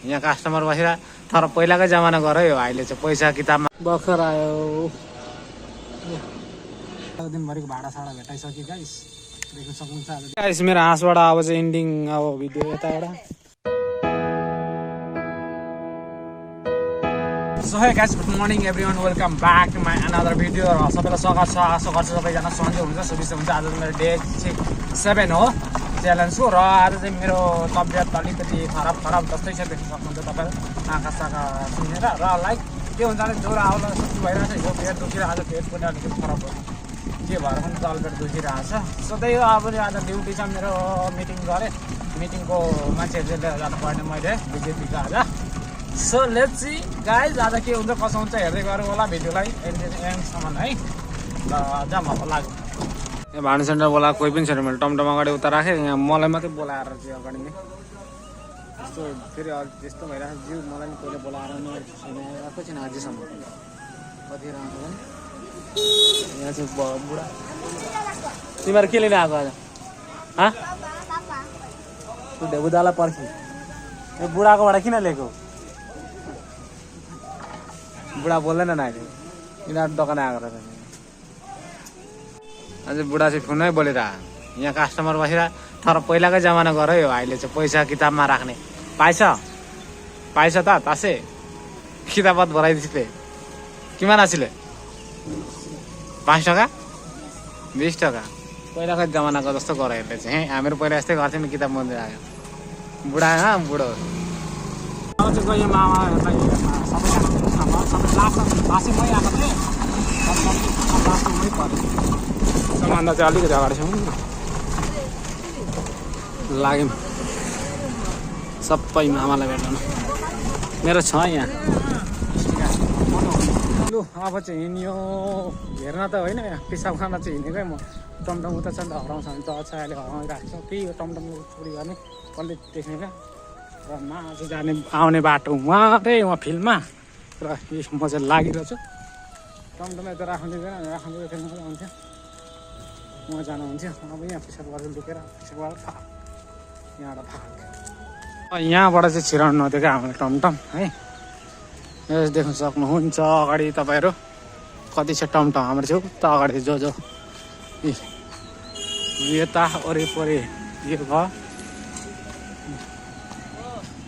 यहाँ कस्टमर बसेर तर पहिलाकै जमाना गऱ्यो अहिले चाहिँ पैसा किताबमा भर्खर आयो। दिनभरिको भाडा साडा भेटाइसक्यो गाइस, देख्न सक्नुहुन्छ गाइस मेरो हाँसबाट अब चाहिँ एन्डिङ अब भिडियो यताबाट। So hey guys, good morning everyone, welcome back to my another video. र सबैलाई स्वागत छ, आशा गर्छु सबैजना सन्चै हुन्छ, सुबिस्ता हुन्छ। आज मेरो डे 7 हो च्यालेन्जको र आज चाहिँ मेरो तबियत अलिकति खराब जस्तै छ, देख्न सक्नुहुन्छ तपाईँले आँखा साखा सुनेर। र लाइक के हुन्छ भने ज्वरो आउला जस्तो भइरहेको छ, यो पेट दुखिरहेको छ, पेट पनि अलिकति खराब भयो, के भएर पनि तलपेट दुखिरहेको छ। सो त्यही हो, अब आज ड्युटी छ मेरो, मिटिङ गरेँ, मिटिङको मान्छेहरूले लिएर जानुपर्ने मैले बिजेपीको आज। सो लेट्स सी गाइज, आज के हुन्छ कसो हुन्छ हेर्दै गरौँ होला भिडियोलाई एन्डसम्म है। ल जाम अब लाग्यो। यहाँ भानु सेन्टर बोलाएको कोही पनि छैन, मैले टमटम अगाडि उता राखेँ, यहाँ मलाई मात्रै बोलाएर चाहिँ अगाडि नै यस्तो फेरि त्यस्तो भइरहेको जिउ, मलाई नि कहिले बोलाएर छैन, आएको छैन अझैसम्म। कति राम्रो पनि यहाँ चाहिँ बुढा, तिमीहरू के लिन आएको आज? बुढालाई पर्खी यो बुढाकोबाट किन लिएको? बुढा बोल्दैन न अहिले, यिनीहरू दोकान आएको रहेछ। अझै बुढा चाहिँ फोनै बोलिरह, यहाँ कस्टमर बसेर तर पहिलाकै जमाना गऱ्यो अहिले चाहिँ पैसा किताबमा राख्ने। पाइछ त तासे किताबत भराइदिए किमान आছিলে 5 टका 20 टका पहिलाकै जमानाको जस्तो गऱ्यो यसले चाहिँ। हामीहरू पहिला यस्तै गर्थ्यौँ नि, किताब मन्दिर आयो बुढा बुढो चाहिँ मामा सामान चाहिँ अलिकति अगाडि छौँ लाग्यौँ सबै मामालाई भेट्नु। मेरो छ यहाँ लु, अब चाहिँ हिँड्यो हेर्न त होइन, पिसाब खान चाहिँ हिँडेकै म। टमटम उता छ नि त हराउँछ भने त अच्छा अहिले हराइरहेको छ, त्यही हो टमटमको चोरी गर्ने कसले देख्ने क्या। र माझ जाने आउने बाटो उहाँ फिल्डमा, र म चाहिँ लागिरहेको छु। टमटम यता राख्नु दिँदैन, हुन्थ्यो उहाँ जानुहुन्थ्यो। अब यहाँ पिसाब गरेर लुकेर पिसाबबाट यहाँबाट फाक, यहाँबाट चाहिँ छिराउनु नदियो क्या हाम्रो टमटम है। यस देख्न सक्नुहुन्छ अगाडि तपाईँहरू कति छ टमटम हाम्रो छेउ त अगाडि जो यता वरिपरि यो भयो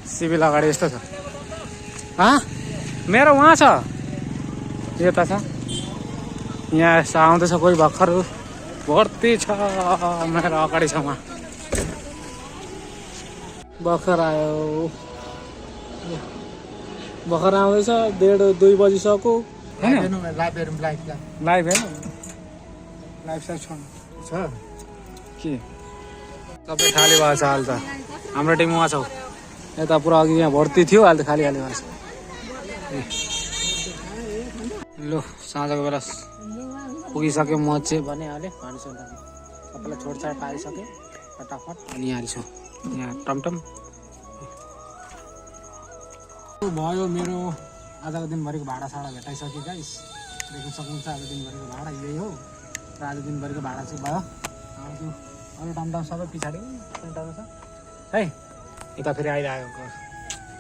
सिभिल अगाडि यस्तो छ। मेरो उहाँ छ यता छ, यहाँ आउँदैछ कोही भर्खर भर्ती छ मेरो अगाडि छ, उहाँ भर्खर आयो, भर्खर आउँदैछ 1:30-2 बजिसक्यो। लाइभ हेर्नु छ के सबै खाली भएको छ अहिले त। हाम्रो टिम उहाँ छ यता, पुरा अघि यहाँ भर्ती थियो, अहिले त खाली भएको छ। लु साँझको बेला पुगिसक्यो, म चाहिँ भनिहालेँ भानु सेन्टरमा सबैलाई छोडछाड पारिसकेँ फटाफट। अनि यहाँ छु, यहाँ टमटम भयो। मेरो आजको दिनभरिको भाडा साडा भेटाइसक्यो गाइस, देख्न सक्नुहुन्छ आज दिनभरिको भाडा यही हो। र आज दिनभरिको भाडा चाहिँ भयो। आउँछु अरू टमटम सबै पछाडि सेन्टरमा छ है। यता फेरि आइरहेको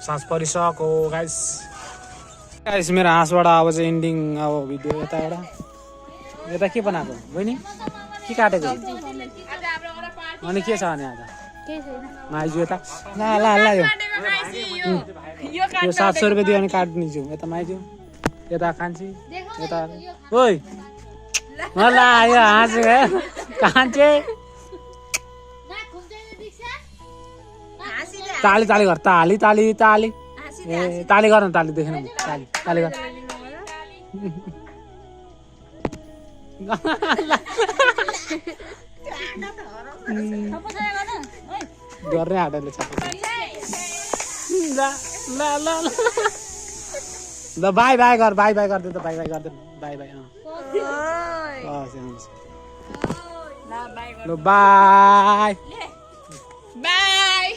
साँझ परिसक्यो गाइस। मेरो हाँसबाट अब चाहिँ एन्डिङ अब भिडियो यताबाट। यता के बनाएको बहिनी, के काटेको अनि के छ भने आज माइजू यता ल यो 700 रुपियाँ दियो भने काट्नेछु यता माइजू, यता कान्छी यता ओइ मलाई आयो हाँस कान्छे ताली ताली गर, ताली ताली ताली ए ताली गर न, ताली देखेन ताली ताली गर गर्ने हाटले छ ल बाई बाई गर, बाई बाई गरिदिनु त, बाई बाई गरिदिनु, बाई बाई ल बाई बाई।